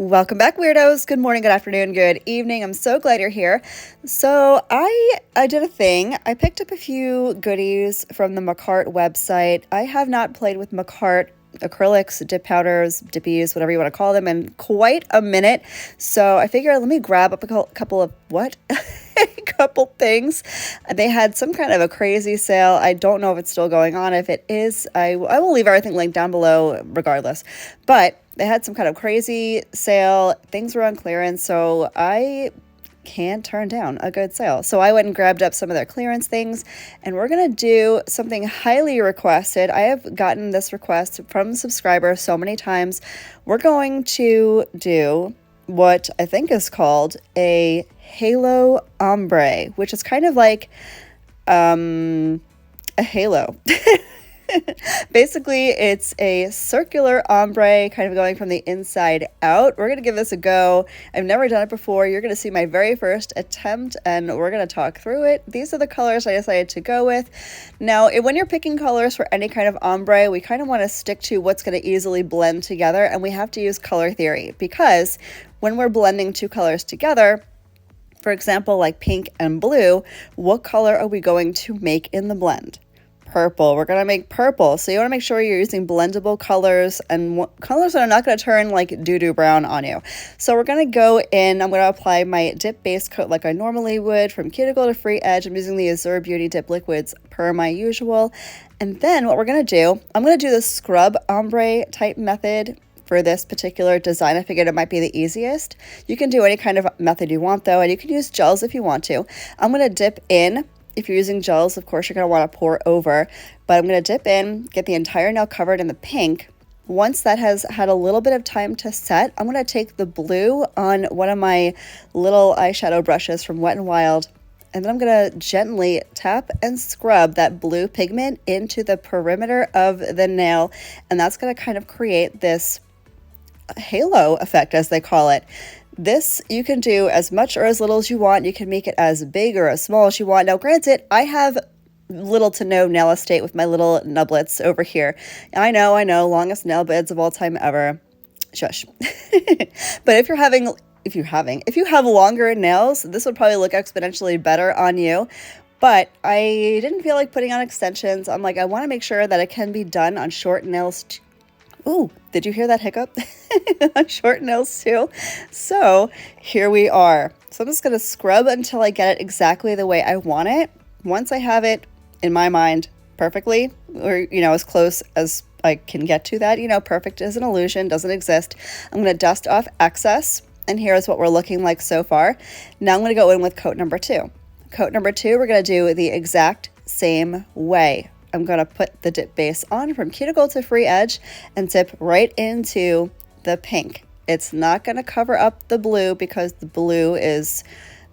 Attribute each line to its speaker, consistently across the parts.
Speaker 1: Welcome back, weirdos. Good morning, good afternoon, good evening. I'm so glad you're here. So I did a thing. I picked up a few goodies from the Makartt website. I have not played with Makartt acrylics, dip powders, dippies, whatever you want to call them, in quite a minute. So I figured let me grab up a couple of a couple things. They had some kind of a crazy sale. I don't know if it's still going on. If it is, I will leave everything linked down below regardless. But they had some kind of crazy sale. Things were on clearance, so I can't turn down a good sale. So I went and grabbed up some of their clearance things, and we're going to do something highly requested. I have gotten this request from subscribers so many times. We're going to do what I think is called a Halo Ombre, which is kind of like a halo. Basically, it's a circular ombre, kind of going from the inside out. We're going to give this a go. I've never done it before. You're going to see my very first attempt, and we're going to talk through it. These are the colors I decided to go with. Now, when you're picking colors for any kind of ombre, we kind of want to stick to what's going to easily blend together, and we have to use color theory, because when we're blending two colors together, for example, like pink and blue, what color are we going to make in the blend? Purple. We're going to make purple. So you want to make sure you're using blendable colors and colors that are not going to turn like doo-doo brown on you. So we're going to go in, I'm going to apply my dip base coat like I normally would from cuticle to free edge. I'm using the Azure Beauty dip liquids per my usual. And then what we're going to do, I'm going to do the scrub ombre type method for this particular design. I figured it might be the easiest. You can do any kind of method you want though, and you can use gels if you want to. I'm going to dip in. If you're using gels, of course, you're going to want to pour over, but I'm going to dip in, get the entire nail covered in the pink. Once that has had a little bit of time to set, I'm going to take the blue on one of my little eyeshadow brushes from Wet n Wild, and then I'm going to gently tap and scrub that blue pigment into the perimeter of the nail, and that's going to kind of create this halo effect, as they call it. This you can do as much or as little as you want. You can make it as big or as small as you want. Now, granted, I have little to no nail estate with my little nublets over here. I know, longest nail beds of all time ever. Shush. But if you have longer nails, this would probably look exponentially better on you. But I didn't feel like putting on extensions. I'm like, I want to make sure that it can be done on short nails too. Ooh, did you hear that hiccup? On short nails too. So here we are. So I'm just going to scrub until I get it exactly the way I want it. Once I have it in my mind perfectly, or, as close as I can get to that, perfect is an illusion, doesn't exist. I'm going to dust off excess. And here's what we're looking like so far. Now I'm going to go in with coat number 2. Coat number 2, we're going to do the exact same way. I'm going to put the dip base on from cuticle to free edge and dip right into the pink. It's not going to cover up the blue because the blue is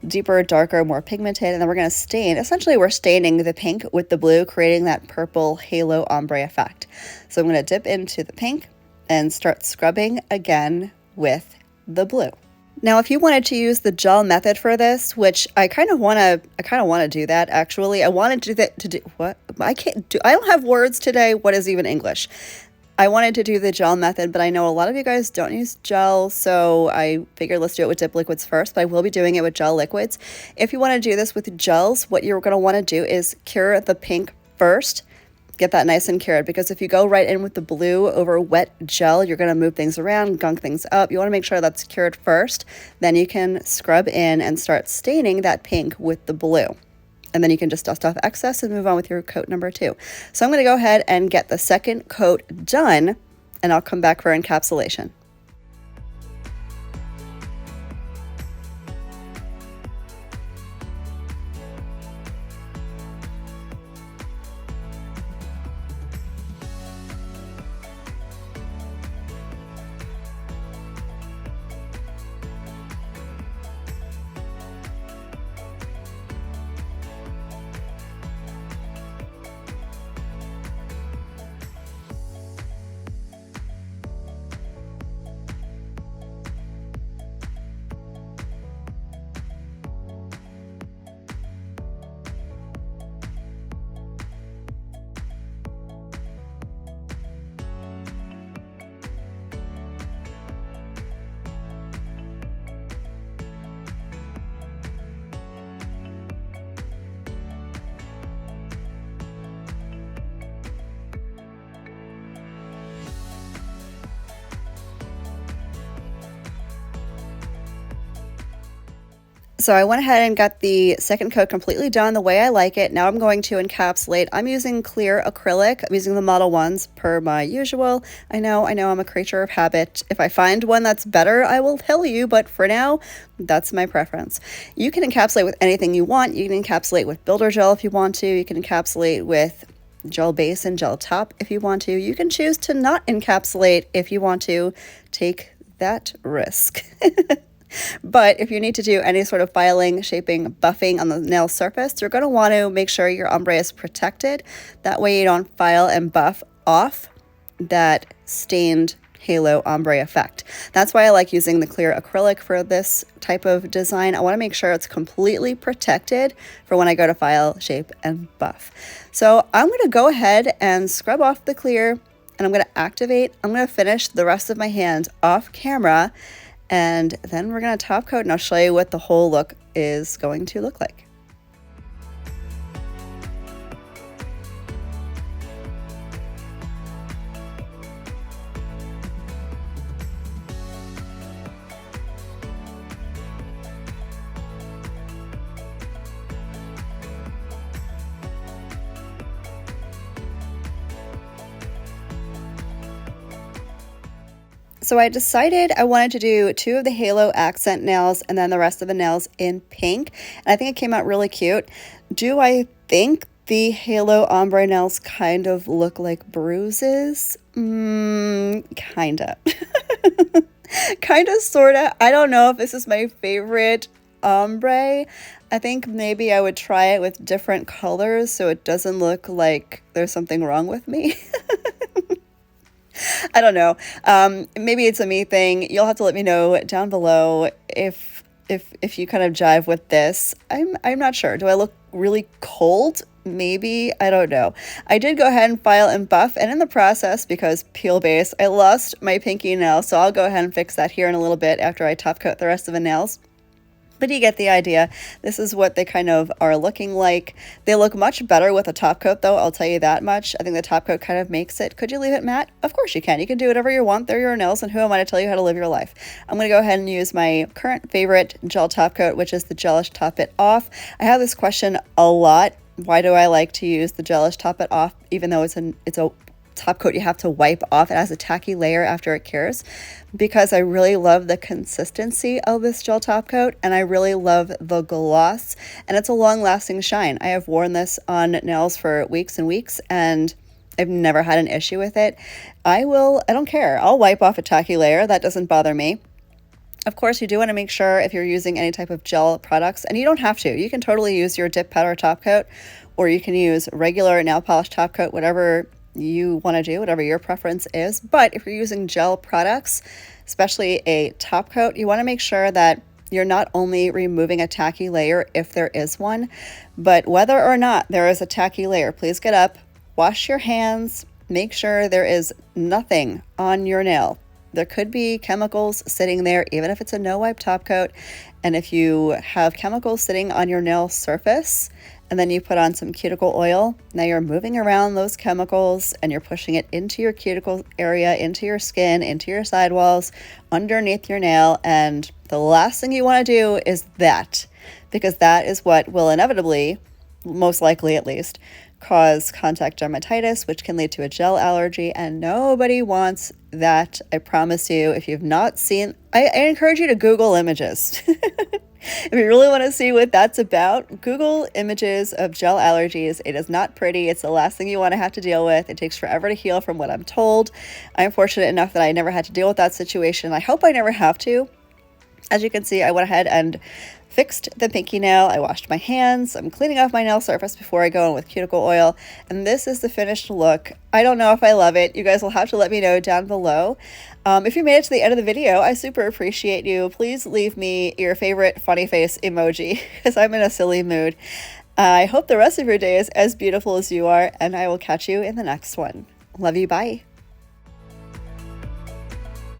Speaker 1: deeper, darker, more pigmented, and then we're going to stain. Essentially, we're staining the pink with the blue, creating that purple halo ombre effect. So I'm going to dip into the pink and start scrubbing again with the blue. Now, if you wanted to use the gel method for this, which I kind of want to do that actually. I wanted to do what? I don't have words today. What is even English? I wanted to do the gel method, but I know a lot of you guys don't use gel, so I figured let's do it with dip liquids first, but I will be doing it with gel liquids. If you want to do this with gels, what you're going to want to do is cure the pink first. Get that nice and cured, because if you go right in with the blue over wet gel, you're going to move things around, gunk things up. You want to make sure that's cured first. Then you can scrub in and start staining that pink with the blue. And then you can just dust off excess and move on with your coat number 2. So I'm going to go ahead and get the second coat done, and I'll come back for encapsulation. So I went ahead and got the second coat completely done the way I like it. Now I'm going to encapsulate. I'm using clear acrylic. I'm using the Modelones per my usual. I know, I'm a creature of habit. If I find one that's better, I will tell you, but for now, that's my preference. You can encapsulate with anything you want. You can encapsulate with builder gel if you want to. You can encapsulate with gel base and gel top if you want to. You can choose to not encapsulate if you want to. Take that risk. But if you need to do any sort of filing, shaping, buffing on the nail surface, you're going to want to make sure your ombre is protected. That way you don't file and buff off that stained halo ombre effect. That's why I like using the clear acrylic for this type of design. I want to make sure it's completely protected for when I go to file, shape, and buff. So I'm going to go ahead and scrub off the clear, and I'm going to activate. I'm going to finish the rest of my hand off camera, and then we're going to top coat, and I'll show you what the whole look is going to look like. So I decided I wanted to do 2 of the halo accent nails and then the rest of the nails in pink. And I think it came out really cute. Do I think the halo ombre nails kind of look like bruises? Kinda. Kinda, sorta. I don't know if this is my favorite ombre. I think maybe I would try it with different colors so it doesn't look like there's something wrong with me. I don't know. Maybe it's a me thing. You'll have to let me know down below if you kind of jive with this. I'm not sure. Do I look really cold? Maybe. I don't know. I did go ahead and file and buff, and in the process, because peel base, I lost my pinky nail, so I'll go ahead and fix that here in a little bit after I top coat the rest of the nails. But you get the idea. This is what they kind of are looking like. They look much better with a top coat, though, I'll tell you that much. I think the top coat kind of makes it. Could you leave it matte? Of course you can. You can do whatever you want. They're your nails, and who am I to tell you how to live your life? I'm going to go ahead and use my current favorite gel top coat, which is the Gelish Top It Off. I have this question a lot. Why do I like to use the Gelish Top It Off, even though it's a top coat you have to wipe off? It has a tacky layer after it cures, because I really love the consistency of this gel top coat, and I really love the gloss, and it's a long-lasting shine. I have worn this on nails for weeks and weeks, and I've never had an issue with it. I don't care. I'll wipe off a tacky layer. That doesn't bother me. Of course, you do want to make sure if you're using any type of gel products, and you don't have to. You can totally use your dip powder top coat, or you can use regular nail polish top coat, whatever you want to do, whatever your preference is. But if you're using gel products, especially a top coat, you want to make sure that you're not only removing a tacky layer if there is one, but whether or not there is a tacky layer, please get up, wash your hands, make sure there is nothing on your nail. There could be chemicals sitting there, even if it's a no wipe top coat. And if you have chemicals sitting on your nail surface, and then you put on some cuticle oil, now you're moving around those chemicals and you're pushing it into your cuticle area, into your skin, into your sidewalls, underneath your nail. And the last thing you want to do is that, because that is what will inevitably, most likely at least, cause contact dermatitis, which can lead to a gel allergy, and nobody wants that. I promise you. If you've not seen, I encourage you to Google images. If you really want to see what that's about, Google images of gel allergies. It is not pretty. It's the last thing you want to have to deal with. It takes forever to heal, from what I'm told. I'm fortunate enough that I never had to deal with that situation. I hope I never have to. As you can see, I went ahead and fixed the pinky nail. I washed my hands. I'm cleaning off my nail surface before I go in with cuticle oil. And this is the finished look. I don't know if I love it. You guys will have to let me know down below. If you made it to the end of the video, I super appreciate you. Please leave me your favorite funny face emoji, because I'm in a silly mood. I hope the rest of your day is as beautiful as you are, and I will catch you in the next one. Love you. Bye.